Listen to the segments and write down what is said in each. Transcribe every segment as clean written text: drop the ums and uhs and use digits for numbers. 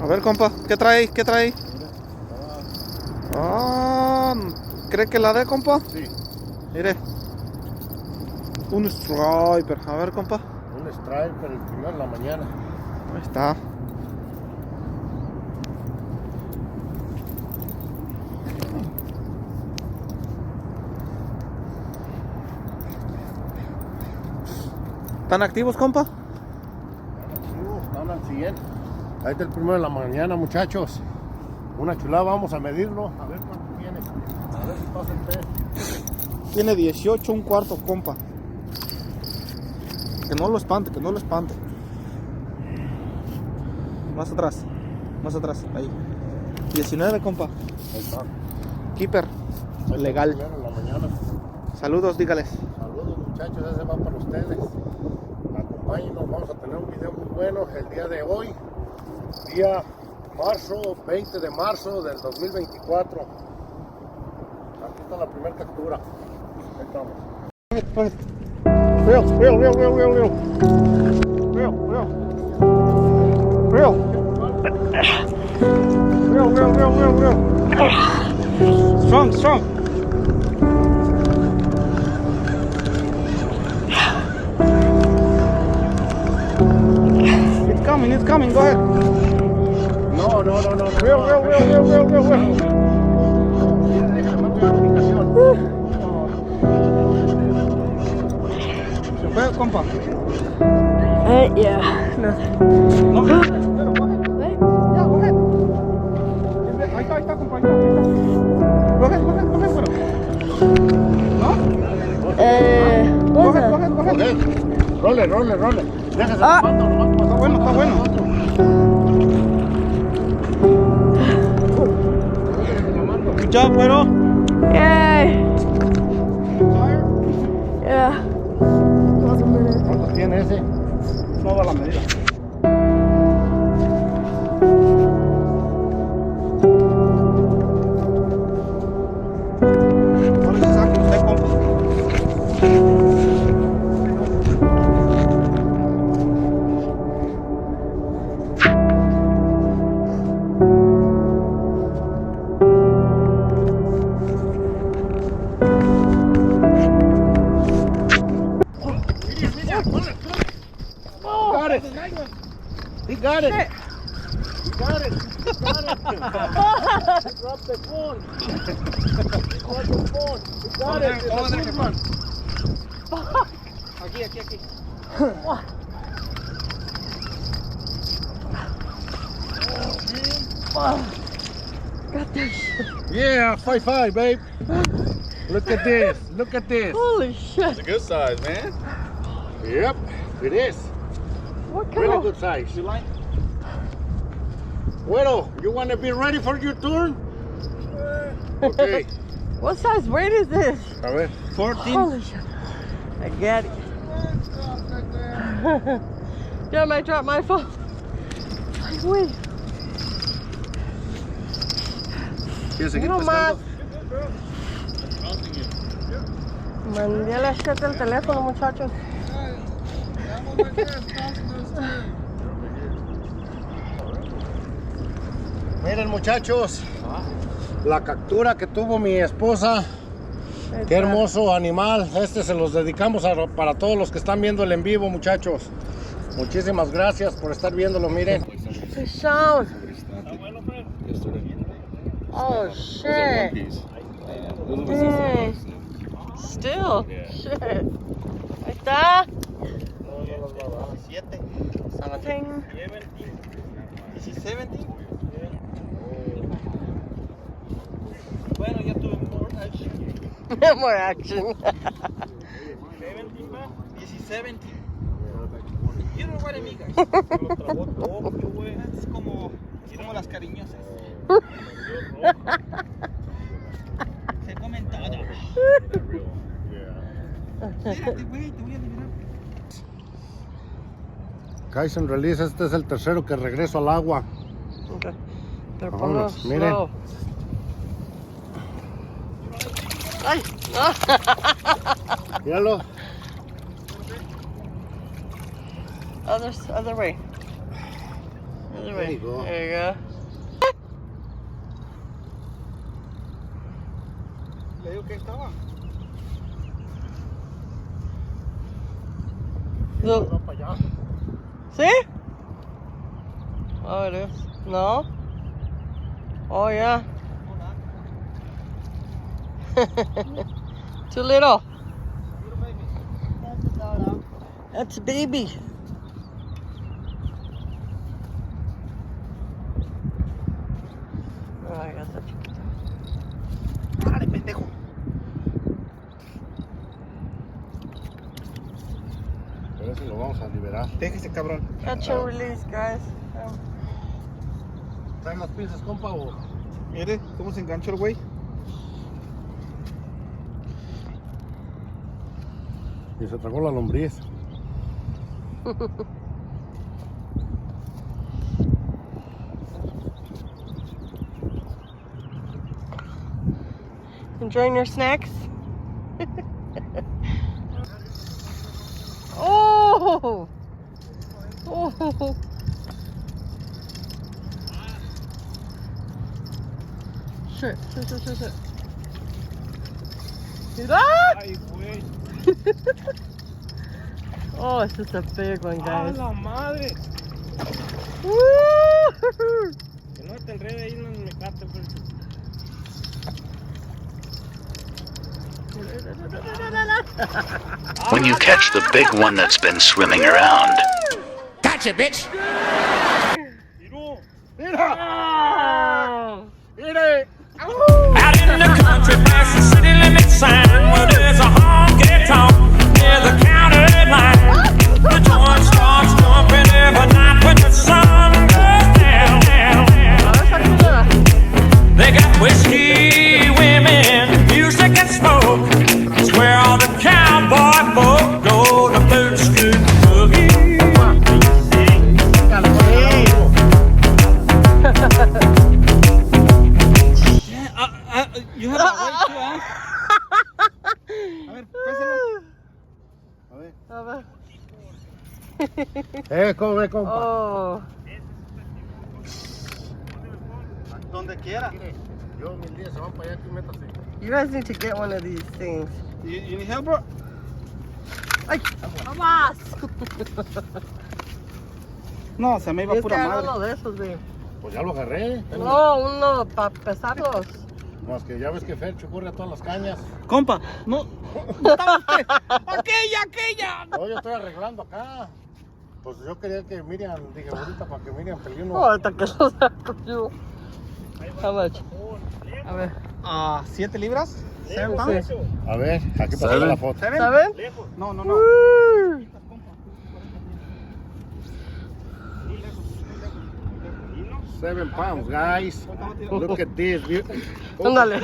ver, compa, ¿qué trae? ¿Qué trae? Ah, ¿cree que la dé, compa? Sí. Mire. Un striper. A ver, compa. Un striper, el primero en la mañana. Ahí está. ¿Están activos, compa? Están al 100. Ahí está el primero en la mañana, muchachos. Una chulada, vamos a medirlo. A ver cuánto tiene. A ver si pasa el test. Tiene 18 un cuarto, compa. Que no lo espante, que no lo espante. Más atrás. Más atrás, ahí. 19, compa. Ahí está. Keeper. Legal. Primero en la mañana. Saludos, dígales. Saludos, muchachos, ese va para ustedes. Acompáñenos, vamos a tener un video muy bueno el día de hoy. Día 20 de marzo del 2024. Aquí está la primera captura. Ahí estamos. Real. Strong. It's coming, go ahead. No. Real. ¿Se fue, compa? Yeah. No, go ahead. Ya, go ahead. Ahí está, compa. Go ahead, bueno. ¿No? Go ahead. Role. Déjase Ah. Está bueno. Good job, güero. Yay. Tire. Yeah. Was a minute. ¿Cuánto tiene ese? No va la medida. Ahora sí saque usted, compa. He got it. Drop the phone. Aquí. Got this shit. Yeah, 5.5, babe. Look at this. Holy shit. It's a good size, man. Yep, it is. What kind Really of... good size. You like? Bueno, you want to be ready for your turn? Okay. What size weight is this? A ver. 14. Holy shit. I get it. Yeah, I might drop my phone. Wait. ¿Quieres seguir No más. pescando? Mandé la shit del teléfono, muchachos. Miren, muchachos, la captura que tuvo mi esposa. Qué hermoso animal. Este se los dedicamos para todos los que están viendo el en vivo, muchachos. Muchísimas gracias por estar viéndolo, miren. The sound. Oh shit. Dang. Still. Shit. Ahí está. 17. 17. 17. Bueno, ya tuve more action. More action. 17. You know what I mean, guys. Es como las cariñosas. Se comen todo. Espérate, güey, te voy a liberar. Kaizen Release, este es el tercero que regreso al agua. Okay. Pero Vámonos, ponlo miren. slow. Ay, no. Míralo. Other way. There you go. There you go. Le digo que estaba. Look. Va para allá. See? Oh, it is. No? Oh, yeah. Too little. That's a baby. Oh, I got that chiquita. Dale, pendejo. A ver si lo vamos a liberar. Déjese, cabrón. Catch and release, guys. ¿Traen las pinzas, compa? O... Mire, cómo se enganchó el güey. Y se tragó la lombriz. Enjoying your snacks? Oh! Oh! Shit. See that? Ay, güey. Oh, it's just a big one, ¡A guys. la madre! Woo! Que no te enrede ahí en el mecate, Fercho. When you catch the big one that's been swimming around, Gotcha, bitch! ¡Tiro! Oh! ¡Mire! Out in the country, past the city limit sign, where there's a honky tonk near the county line. The joint starts jumping every night when the sun goes down. They got whiskey, women, music and smoke. It's where all the cowboy folk go to boot scoot boogie. You have a right to, huh? A ver, pésalo. A ver. A ver. ¿Cómo ve, compa? Oh. Donde quiera. Mire, yo mis días se van para allá, aquí métase. You guys need to get one of these things. You need help, bro? ¡Ay! ¡Vamos! No, se me iba Tienes que pura agarrar madre. uno de esos, güey. Pues ya lo agarré. No, uno para pesarlos. Más que ya ves que Fercho corre a todas las cañas. Compa, no. No estaba usted. Aquella. No, yo estoy arreglando acá. Pues yo quería que Miriam, dije ahorita para que Miriam peleó uno. Oh, ahorita que los saco yo. How much? A ver. 7 libras. Sí. A ver, aquí pasó la foto. ¿Saben? No. Woo. 7 pounds, guys. Look at this. Ándale.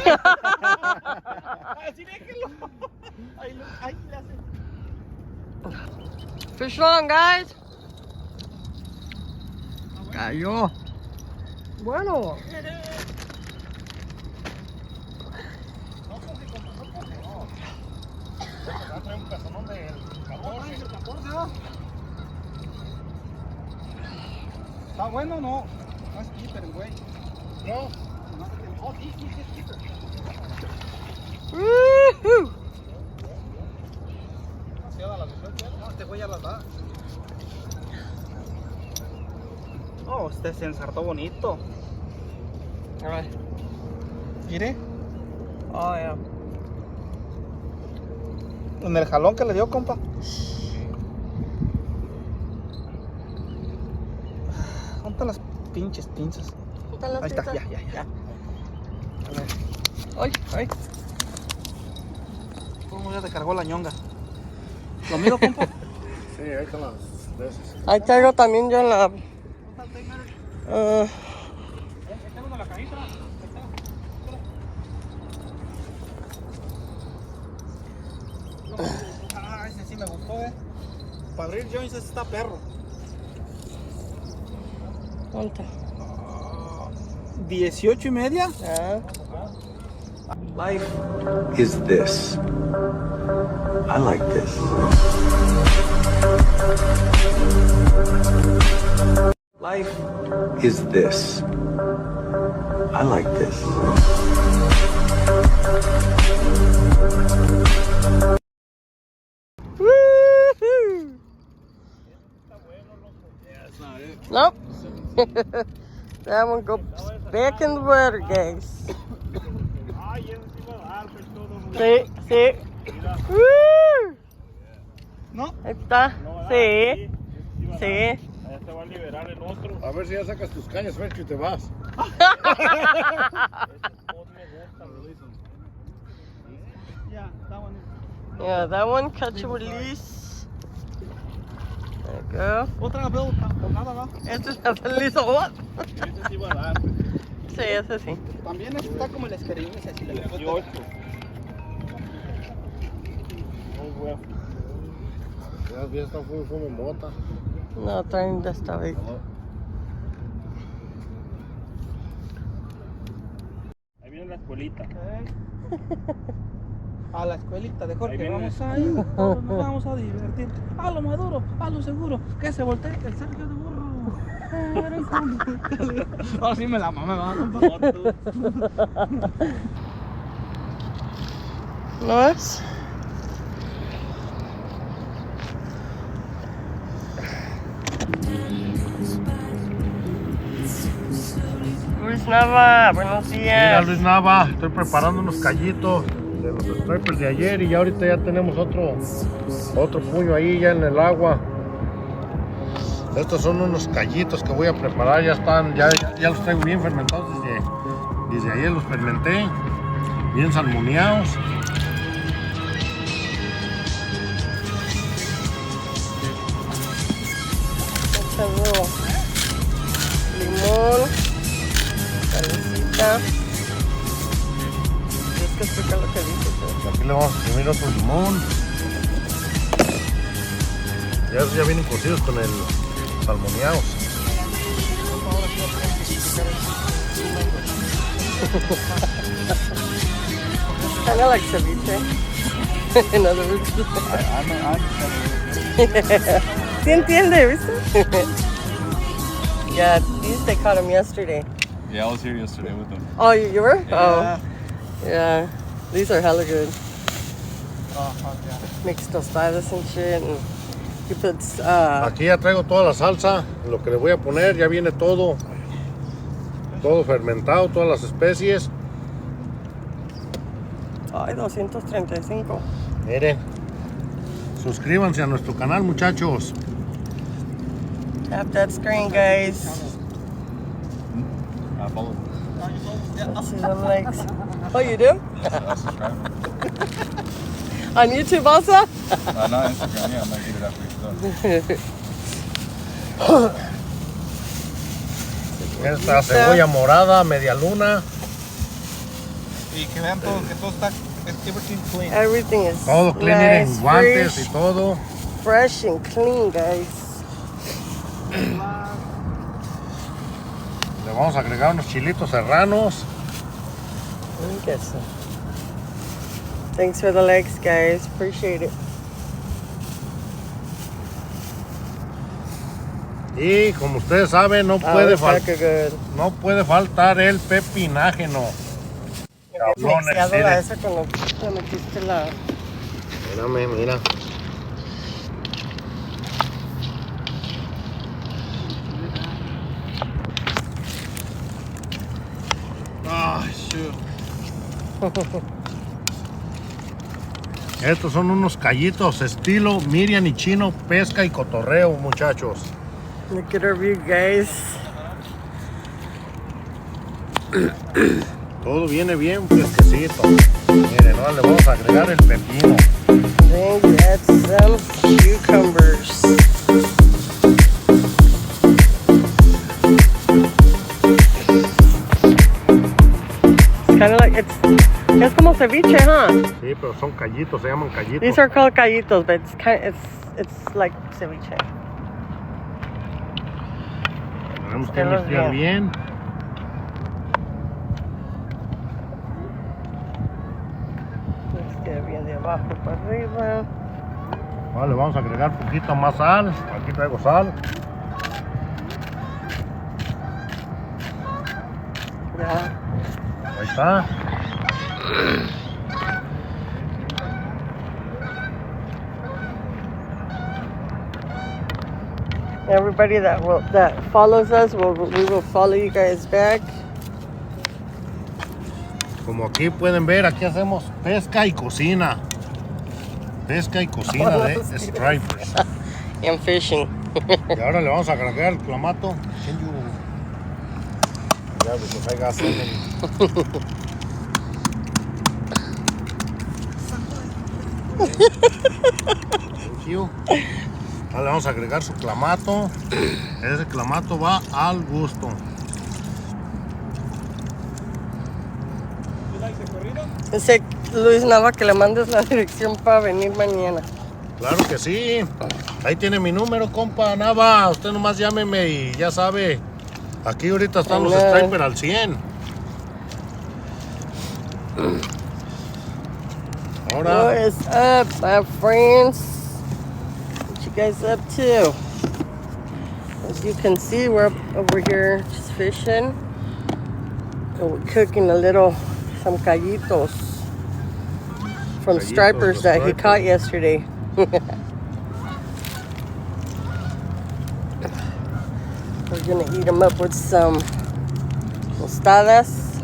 Así déjelo. Ahí le hace. Fish on, guys. Cayó. Bueno. Trae un pezonón del 14. ¿Está bueno o no? No es keeper, güey. No. Oh, sí, es keeper. Woohoo. Demasiada la visión, no, este güey ya las da. Oh, este se ensartó bonito. All right. Mire, Oh, yeah. en el jalón que le dio, compa. ¿Dónde están las pinches pinzas? Ahí está, ya. A ver, Ay. ¿cómo ya te cargó la ñonga? ¿Lo miro, compa? Sí, ahí están las veces. Ahí traigo también yo en la... Tengo la cajita. Ese sí me gustó, Para abrir joints ese está perro. ¿Cuánto? 18 y media. Ah. Life is this. I like this. Life is this. I like this. Woohoo! Nope. That one goes back in the water, guys. Sí, sí. ¡Woo! ¿No? Ahí está. Sí. Sí. Allá te va a liberar el otro. A ver si ya sacas tus cañas, Fercho, y te vas. Ya, está bonito. Yeah, that one catch and release. There you go. Otra vez, con nada, ¿no? Este es el release o what? Ese sí va a dar. Sí, ese sí. También este está como el experimento. 18. Muy bueno. Ya está fume mota. No, traen de esta vez. Ahí viene la escuelita. A la escuelita de Jorge. Vamos a ir, todos nos vamos a divertir. A lo maduro, a lo seguro. Que se voltee el Sergio de burro. Ahora sí me la mamé, ¿No es? Luis Nava, buenos Mira, días. Luis Nava, estoy preparando unos callitos de los stripers de ayer y ya ahorita ya tenemos otro puño ahí ya en el agua. Estos son unos callitos que voy a preparar, ya los traigo bien fermentados desde ayer, los fermenté, bien salmoneados. Echando limón, salecita. Es que explica lo que dice. Aquí le vamos a exprimir otro limón. Ya esos ya vienen cocidos con el salmoneados. Kind of like ceviche. In other words. ¿Sí entiende, viste? Yeah, they caught him yesterday. Yeah, I was here yesterday with them. Oh, you were? Yeah. Oh, yeah. These are hella good. Oh, fuck yeah. Mixed tostadas and shit. And he puts, Aquí ya traigo toda la salsa, lo que le voy a poner, ya viene todo fermentado, todas las especies. ay, 235. Miren, suscríbanse a nuestro canal, muchachos. Tap that screen, guys. I followed. See the legs. Oh, you do? I subscribe. On YouTube also? Not Instagram. Yeah, I might get it after it's done. Esta cebolla morada, media luna. Y que vean todo, que todo está everything clean. Everything is Todo clean, nice, miren, guantes fresh, y todo. fresh and clean, guys. Le vamos a agregar unos chilitos serranos. Let me get some. Thanks for the legs, guys. Appreciate it. Y como ustedes saben, no puede faltar el pepinaje, no. Cabrón, Mixeado la esa con lo que metiste la... Mírame, mira. Ah, shoot. Estos son unos callitos estilo Miriam y Chino, pesca y cotorreo, muchachos. Look at our view, guys. Todo viene bien fresquecito. Miren, ahora le vamos a agregar el pepino. Then you add some cucumbers. It's kind of like, it's como ceviche, huh? Sí, pero son callitos, se llaman callitos. These are called callitos, but it's like ceviche. Tenemos que mezclar bien. Este bien de abajo para arriba. Ahora le vamos a agregar un poquito más sal. Aquí traigo sal. ¿Ah? Everybody that follows us, we will follow you guys back. Como aquí pueden ver, aquí hacemos pesca y cocina. Pesca y cocina de stripers. And fishing. Y ahora le vamos a agregar el clamato. Ya, pues hay gas en el... Thank you. Ahora le vamos a agregar su clamato. Ese clamato va al gusto. Dice Luis Nava que le mandes la dirección para venir mañana. Claro que sí. Ahí tiene mi número, compa Nava. Usted nomás llámeme y ya sabe. Aquí ahorita están los stripers al 100. Ahora. What is up, my friends? What you guys up to? As you can see, we're over here just fishing. And we're cooking some callitos from stripers that he caught yesterday. We're gonna eat them up with some tostadas.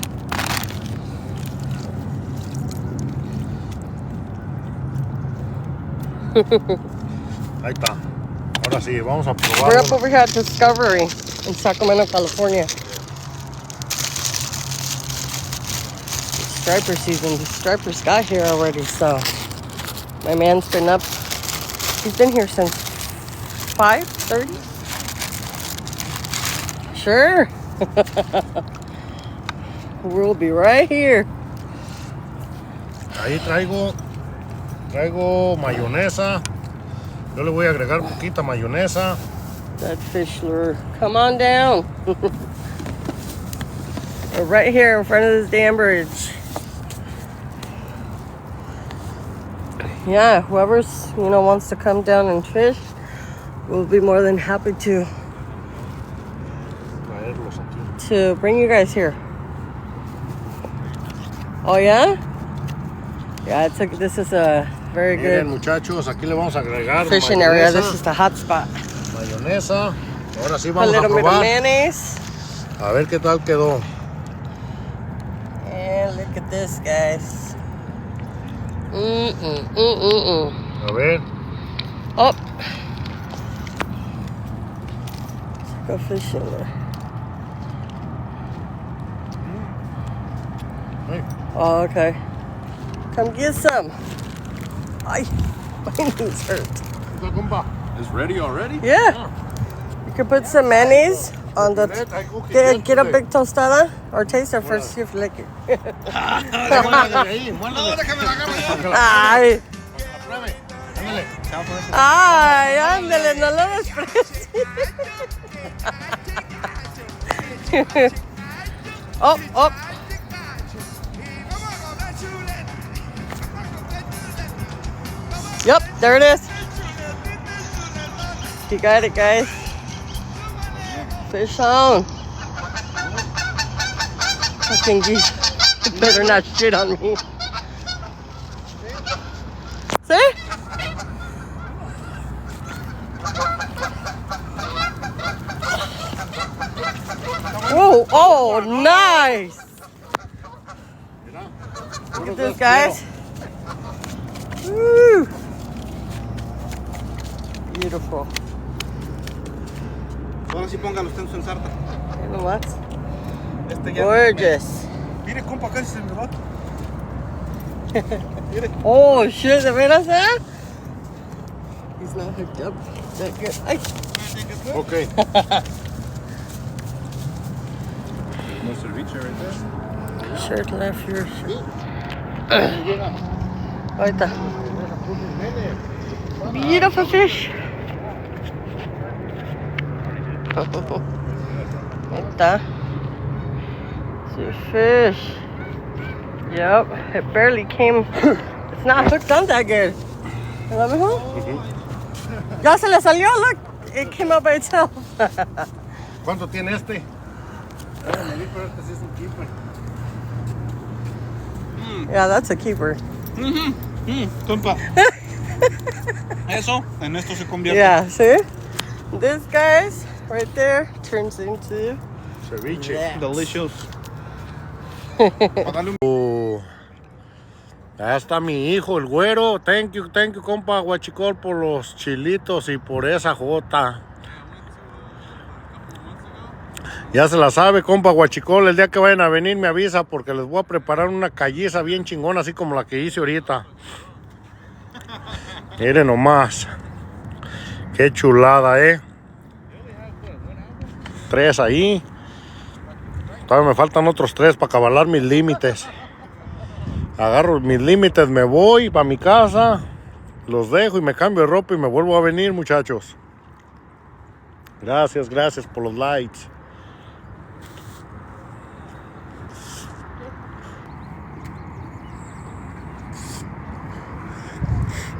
Ahí está. Ahora sí, vamos a probar. We're up over here at Discovery in Sacramento, California. Striper season. The stripers got here already, so my man's been up. He's been here since 5:30. Sure. We'll be right here. Ahí traigo mayonesa. Yo le voy a agregar poquita mayonesa. That fish lure. Come on down. We're right here in front of this damn bridge. Yeah, whoever's wants to come down and fish, we'll be more than happy to bring you guys here. Oh yeah? Yeah, this is a very good muchachos, aquí le vamos a agregar fishing mayonesa, area. This is the hot spot. Mayonesa. Ahora sí A vamos a little bit of probar. mayonnaise. A ver qué tal quedó. And look at this, guys. A ver. Oh. Go fishing there. Hey. Oh, okay. Come get some. Ay, my knees hurt. It's ready already? Yeah. You can put some mayonnaise on the... Get a big tostada or taste it first, see if you like it. Ay. Ay, ándale, no lo desprecie. Oh. Yep, there it is. You got it, guys. Fish on. Fucking geese. You better not shit on me. See? Whoa, oh, nice. Look at this, guys. Woo. Beautiful. Ahora sí póngalo usted en su ensarta. What? Gorgeous. Mire, compa, casi se me va. Oh, shit, ¿de veras, eh? He's not hooked up. That good. Ay. Okay. No ceviche right there. Shirt left your shirt. Ahorita. Beautiful fish. Ahí está. See fish. Yep, it barely came. It's not hooked on that good. ¿Lo mejor? Ya se le salió, look. It came out by itself. ¿Cuánto tiene este? Pero este sí es un keeper. Yeah, that's a keeper. Compa. Eso, en esto se convierte. Yeah, see? This, guys, right there, turns into Ceviche. that. Delicious. Pa' darle un- Allá está mi hijo, el güero. Thank you, compa Guachicol, por los chilitos y por esa jota. Ya se la sabe, compa Guachicol. El día que vayan a venir me avisa porque les voy a preparar una calliza bien chingona, así como la que hice ahorita. Miren nomás. Qué chulada, 3 ahí. Todavía me faltan otros 3 para cabalar mis límites. Agarro mis límites, me voy para mi casa, los dejo y me cambio de ropa y me vuelvo a venir, muchachos. Gracias por los likes.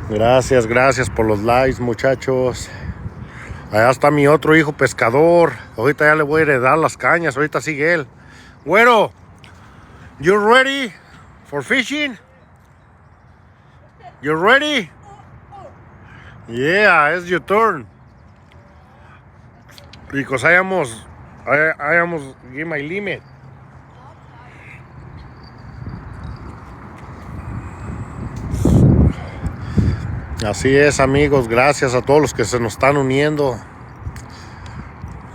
Gracias por los likes, muchachos. Allá está mi otro hijo pescador. Ahorita ya le voy a heredar las cañas. Ahorita sigue él. Güero, you ready for fishing? You ready? Yeah, it's your turn. Because I almost give my limit. Así es, amigos, gracias a todos los que se nos están uniendo.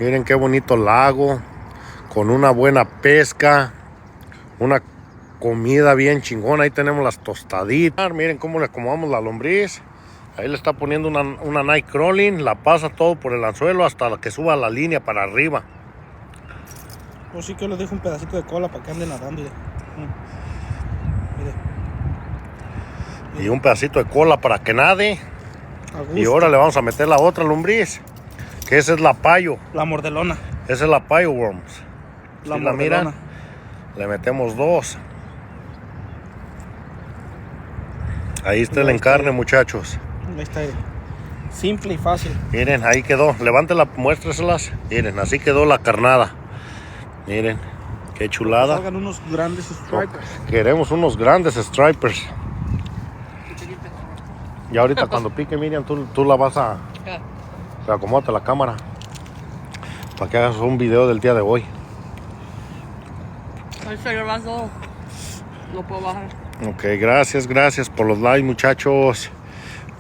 Miren qué bonito lago, con una buena pesca, una comida bien chingona. Ahí tenemos las tostaditas. Miren cómo le acomodamos la lombriz. Ahí le está poniendo una night crawling. La pasa todo por el anzuelo hasta que suba la línea para arriba. Pues sí que les dejo un pedacito de cola para que anden nadando. Y un pedacito de cola para que nade. Y ahora le vamos a meter la otra lombriz, que esa es la payo. La mordelona. Esa es la payo worms. La Si la miran, mordelona. le metemos 2. Ahí está el encarne, muchachos. Ahí está. Simple y fácil. Miren, ahí quedó. Levántela, muéstreselas. Miren, así quedó la carnada. Miren, qué chulada. Salgan unos grandes stripers. Queremos unos grandes stripers. Y ahorita cuando pique, Miriam, tú la vas a... Acomódate la cámara para que hagas un video del día de hoy. No puedo bajar. Ok, gracias por los likes, muchachos.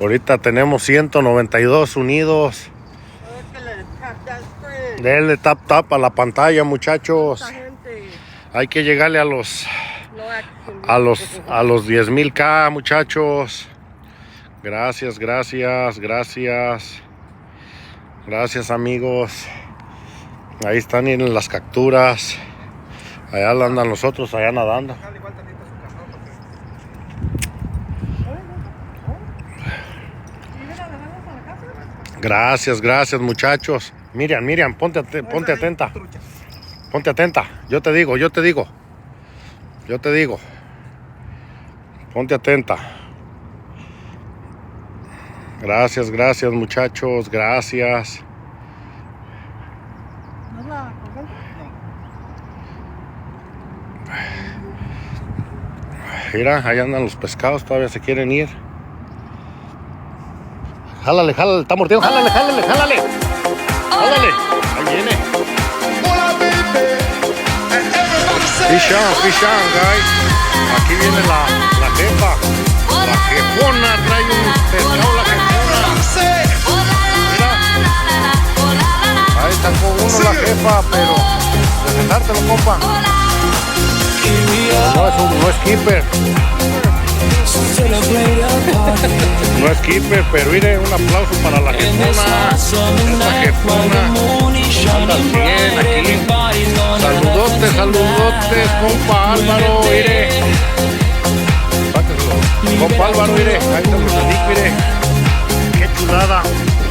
Ahorita tenemos 192 unidos. Denle tap a la pantalla, muchachos. Hay que llegarle a los 10,000K, muchachos. Gracias, amigos. Ahí están en las capturas. Allá andan los otros, allá nadando. Gracias, muchachos. Miriam, ponte atenta. Ponte atenta. Yo te digo. Ponte atenta. Gracias, muchachos. Gracias. Mira, ahí andan los pescados, todavía se quieren ir. Jálale, está mordiendo, jálale. Ahí viene. Fish on, guys. Aquí viene la jefa. La jefona, trae un pescado la jefona. Mira. Ahí sacó uno la jefa, pero presentártelo, compa. No es keeper. No es keeper, pero mire, un aplauso para la jefona. Esta jefona anda al 100 aquí. Saludotes, compa Álvaro, mire. Compa Álvaro, mire, ahí se los dedico, mire. Qué chulada.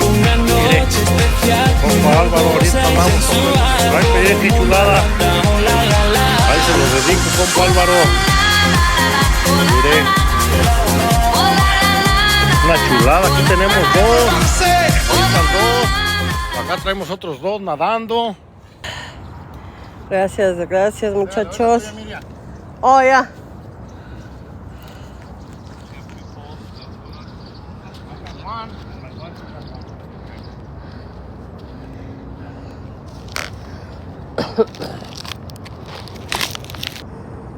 Mire, compa Álvaro, ahorita vamos con el qué chulada. Ahí se los dedico, compa Álvaro. Mire. Una chulada, aquí tenemos 2. Ahí están 2. Acá traemos otros 2 nadando. Gracias, muchachos. Oh, yeah. one. And my wife took that one.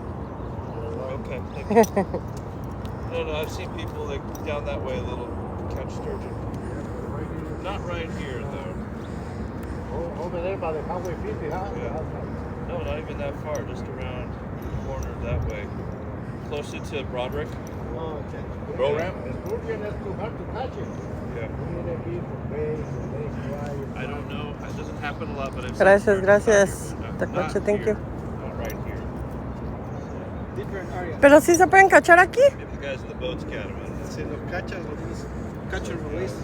Okay, thank you. No, I've seen people like down that way a little catch sturgeon. Not right here though. Over there by the highway 50, huh? Yeah. No, not even that far, just around the corner that way. Closer to Broderick. Oh, okay. Bro ramp? The sturgeon is too hard to catch it. Yeah. I don't know. It doesn't happen a lot, but I've seen Gracias, sturgeons out gracias. here, but Te not coche, thank here. you. Not right here. Different area. Pero sí se pueden cachar aquí. Maybe the guys in the boats catch them. Si lo cachas, catch and release.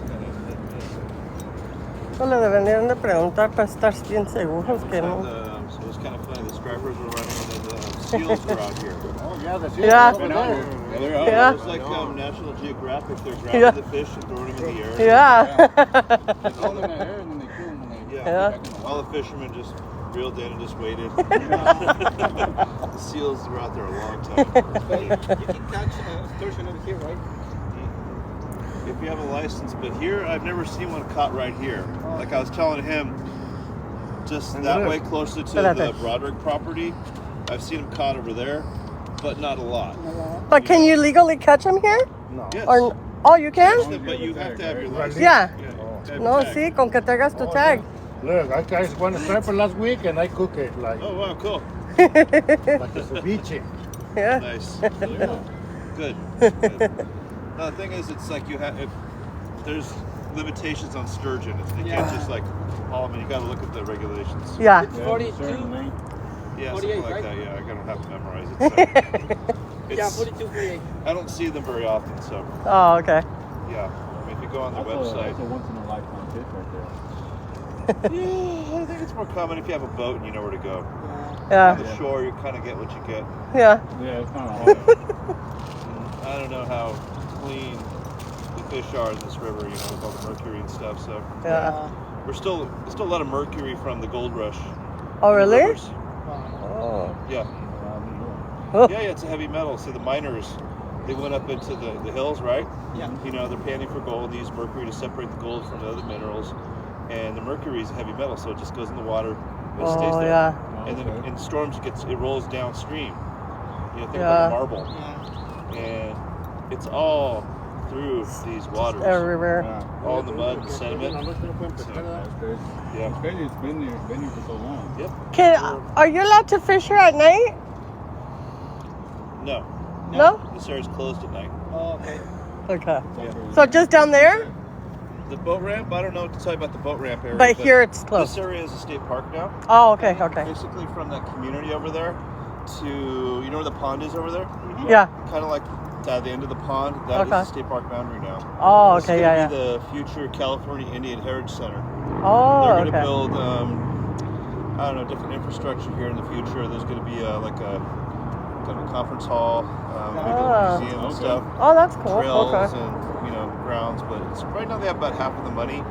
Solo deberían de preguntar para estar bien seguros que no. So it's kind of funny. The stripers were running and the seals were out here. Oh, yeah, the seals Yeah. over there. Yeah, they're out. Yeah. It's like National Geographic. They're grabbing Yeah. the fish and throwing them in the air. Yeah. All in the air and then they kill them when they Yeah. Yeah. All the fishermen just reeled in and just waited. The seals were out there a long time. You can catch sturgeon over here, right? If you have a license, but here I've never seen one caught right here. Like I was telling him, just that way closer to the Broderick property, I've seen them caught over there, but not a lot. But can you legally catch them here? No. Yes. Or oh, you can? But you have to have your license. Yeah. You have to have No, your tag. sí, con que tengas tu tag. Look, I catch one striper last week and I cook it like Oh wow, cool. a ceviche. Yeah. Nice. Good. Good. No, the thing is, it's like there's limitations on sturgeon. You can't just like haul them in. You got to look at the regulations. Yeah. It's 42. Yeah, 48, something like right? that. Yeah, I gotta have to memorize it. So Yeah, it's, 42, 48. I don't see them very often, so Oh, okay. yeah. I mean, if you go on their website, That's a once in a lifetime fish right there. yeah, I think it's more common if you have a boat and you know where to go. Yeah. On the shore, you kind of get what you get. Yeah. Yeah, it's kind of hard. I don't know how clean the fish are in this river, you know, with all the mercury and stuff. So Yeah. there's still a lot of mercury from the gold rush. Oh, in the really? rivers. Oh. Yeah. Oh. Yeah, it's a heavy metal. So the miners, they went up into the hills, right? Yeah. You know, they're panning for gold. They use mercury to separate the gold from the other minerals. And the mercury is a heavy metal, so it just goes in the water. It stays Oh, there. yeah. And then in storms, it rolls downstream. You know, think Yeah. about a marble. Yeah. And it's all through these waters. A river. Yeah, All in the mud and sediment. that's crazy. Yeah. It's crazy. It's been here for so long. Yep. Are you allowed to fish here at night? No. No? This area's closed at night. Oh, okay. Okay. Yeah. So just down there? The boat ramp, I don't know what to tell you about the boat ramp area. But here it's This closed. area is a state park now. Oh, okay, okay. Basically from that community over there to, you know where the pond is over there? Yeah. Kind of like at the end of the pond, that is Okay. the state park boundary now. Oh, This is okay, gonna yeah, be yeah. the future California Indian Heritage Center. Oh, They're going to okay. build, I don't know, different infrastructure here in the future. There's going to be like a kind of a conference hall, maybe Ah. a museum and stuff. Oh, that's cool. Trails Okay. and grounds, but right now they have about half of the money.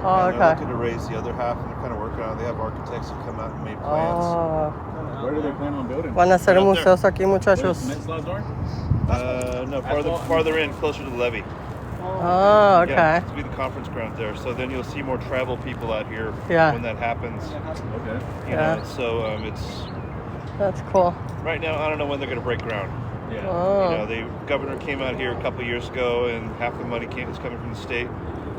Oh, And they're okay. looking to raise the other half, and they're kind of working on it. They have architects that come out and made plans. Oh. Where do they plan on building? Van a hacer Right up museos aquí, Where's muchachos. Metzla's door? No, farther in, closer to the levee. Oh, okay. Yeah, to be the conference ground there. So then you'll see more tribal people out here Yeah. when that happens. Okay. You Yeah. know, so it's That's cool. right now. I don't know when they're going to break ground. Yeah. Oh. You know, the governor came out here a couple of years ago, and half the money is coming from the state.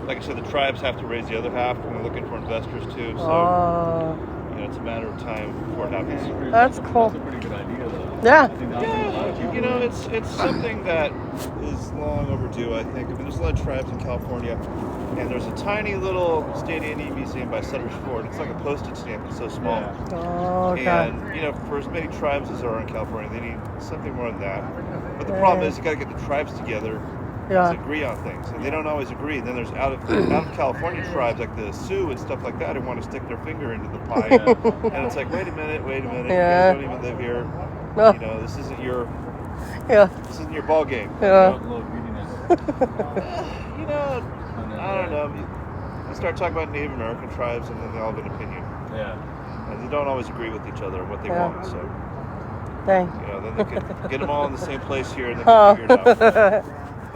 Like I said, the tribes have to raise the other half, and we're looking for investors too. So Oh. you know, it's a matter of time before it happens. That's cool. That's a pretty good idea, though. Yeah. I think that'll bring a lot of people. You know, it's something that is long overdue, I think. I mean, there's a lot of tribes in California, and there's a tiny little state Indian museum by Sutter's Fort. It's like a postage stamp. It's so small. Yeah. Oh, okay. And, you know, for as many tribes as there are in California, they need something more than that. But the problem is you got to get the tribes together Yeah. to agree on things, and they don't always agree. And then there's out of California tribes like the Sioux and stuff like that who want to stick their finger into the pie. And it's like, wait a minute, Yeah. you guys don't even live here. No. You know, this isn't your Yeah. ball game. Yeah. Little greediness. You know, I don't know. You start talking about Native American tribes, and then they all have an opinion, Yeah. and they don't always agree with each other on what they Yeah. want. So, Dang. you know, then they could get them all in the same place here, and then Oh. figure it out.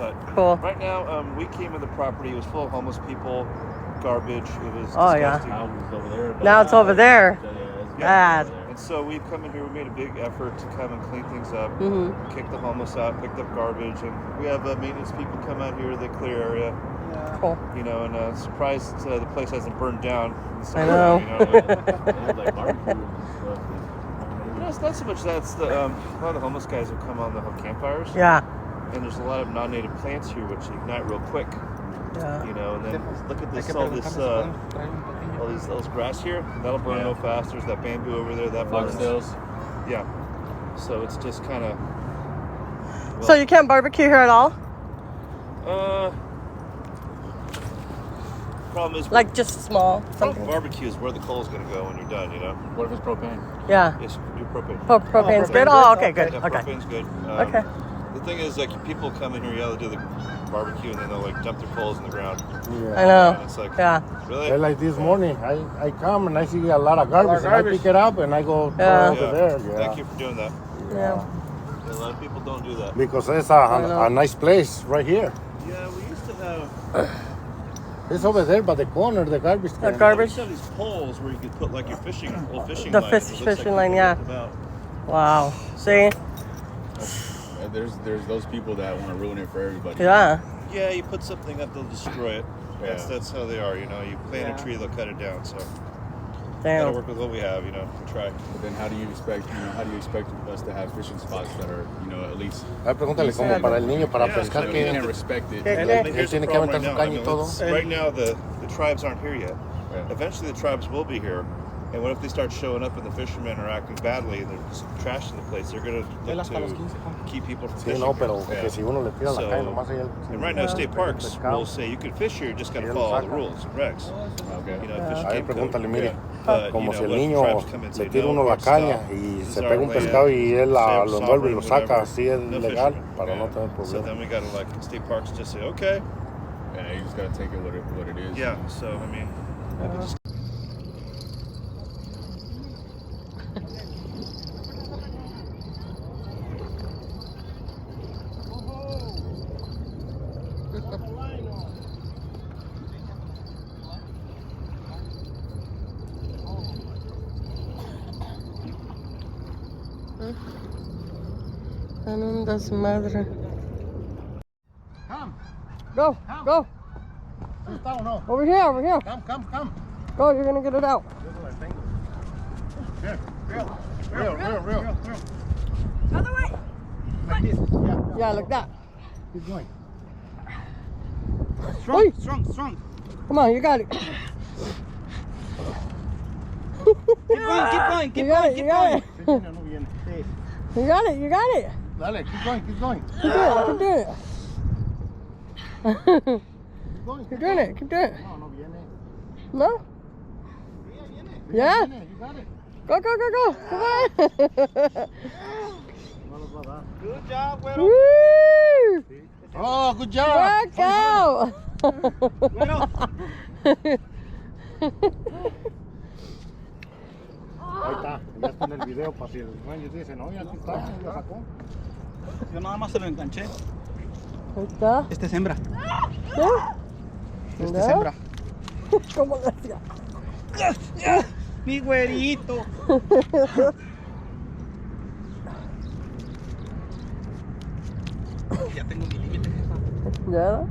But Cool. right now, we came in the property. It was full of homeless people, garbage. It was Oh, yeah. disgusting. Now it's over there. Now it's over there. Yeah, Bad. And so we've come in here. We made a big effort to come and clean things up, Mm-hmm. kick the homeless out, picked up garbage, and we have maintenance people come out here. They clear area. Cool. You know, and surprised the place hasn't burned down. I know. You know, like barbecue and stuff. no, it's not so much that. It's the a lot of the homeless guys have come on the campfires. Yeah. And there's a lot of non-native plants here which ignite real quick. Yeah. You know, and then look at this, all these grass here. That'll burn real fast. There's that bamboo over there that burns. Foxtails. Yeah. So it's just kind of. Well, So you can't barbecue here at all? Problem is, Like just small something? barbecue is where the coal's gonna go when you're done. You know. What if it's propane? Yeah. Yes, do propane. Propane's good? Oh, okay, good. Yeah, Okay. propane's good. Okay. The thing is, like, people come in here, yeah, they'll do the barbecue, and then they'll like dump their coals in the ground. I know. And it's like, Yeah. really? Like this morning, I come and I see a lot of garbage, and I pick it up and I go Yeah. over there. Thank you for doing that. Yeah. A lot of people don't do that. Because it's know. a nice place right here. Yeah, we used to have. It's over there by the corner, the garbage The can. garbage? We used to have these poles where you could put like your fishing The line. fishing It looks line, like you yeah. can rip them out. Wow. See? There's those people that want to ruin it for everybody. Yeah. Yeah, you put something up, they'll destroy it. That's how they are, you know. You plant a tree, they'll cut it down. So gotta Damn. work with what we have, you know. We try. But then how do you expect us to have fishing spots that are, at least Pregúntale como para el niño, para pescar you que can't respect it. ¿Qué? él tiene que aventar su caña y todo. Right now, the tribes aren't here yet. Yeah. Eventually, the tribes will be here. And what if they start showing up and the fishermen are acting badly and they're just trashing the place? They're going to look to keep people from Sí, fishing. no, pero here. que si uno le tira la caña, nomás ahí And right now, state parks will say you can fish here, you just got to follow all the rules and regs. Okay. You know, fish Ahí can't go. pregúntale, mire, But, como you si know, el what if the niño tribes come and say, le tira no, uno la stop. caña y This se is our pega un land. pescado y él Say lo envuelve y lo sovereign, saca, whatever. así es No legal, fishermen. para no tener So problemas. then we got to, like, state parks just say, okay. Yeah, you just gotta take it what it is. Yeah, so, I mean, En un desmadre. Come, Go, go. ¿sí está o no? Over here, over here. Come. Go, you're gonna get it out. Here, real. Other way. Like this, yeah. Yeah, like that. Keep going. Oi. Strong. Come on, you got it. Keep You got it, you got it. Sí, no viene. Sí. You got it, you got it. Dale, keep going. Keep doing it, keep doing it. Keep going. Keep doing it, keep doing it. No viene. No? Yeah? Viene, you got it. Go. Come on. No los va a dar. Good job, güero. Woo! Oh, good job. Work out. Ahí está, ya está en el video para si el dueño dice, no, ya aquí está, ya lo sacó. Yo nada más se lo enganché. Ahí está. Este es hembra. ¿Sí? Este ¿No? es hembra. ¿Cómo le hacía? Mi güerito. Ya tengo mi límite. ¿Ya?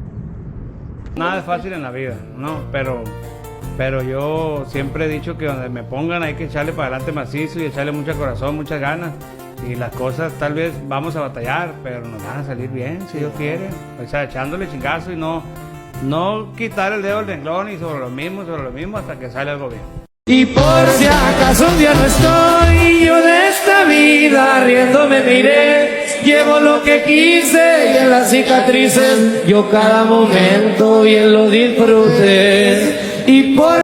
Nada es fácil en la vida, ¿no? Pero yo siempre he dicho que donde me pongan hay que echarle para adelante macizo y echarle mucho corazón, muchas ganas. Y las cosas tal vez vamos a batallar, pero nos van a salir bien, si Dios quiere. O sea, echándole chingazo y no quitar el dedo del renglón y sobre lo mismo hasta que sale algo bien. Y por si acaso un día no estoy, yo de esta vida riéndome miré. Llevo lo que quise y en las cicatrices yo cada momento bien lo disfruté. Y por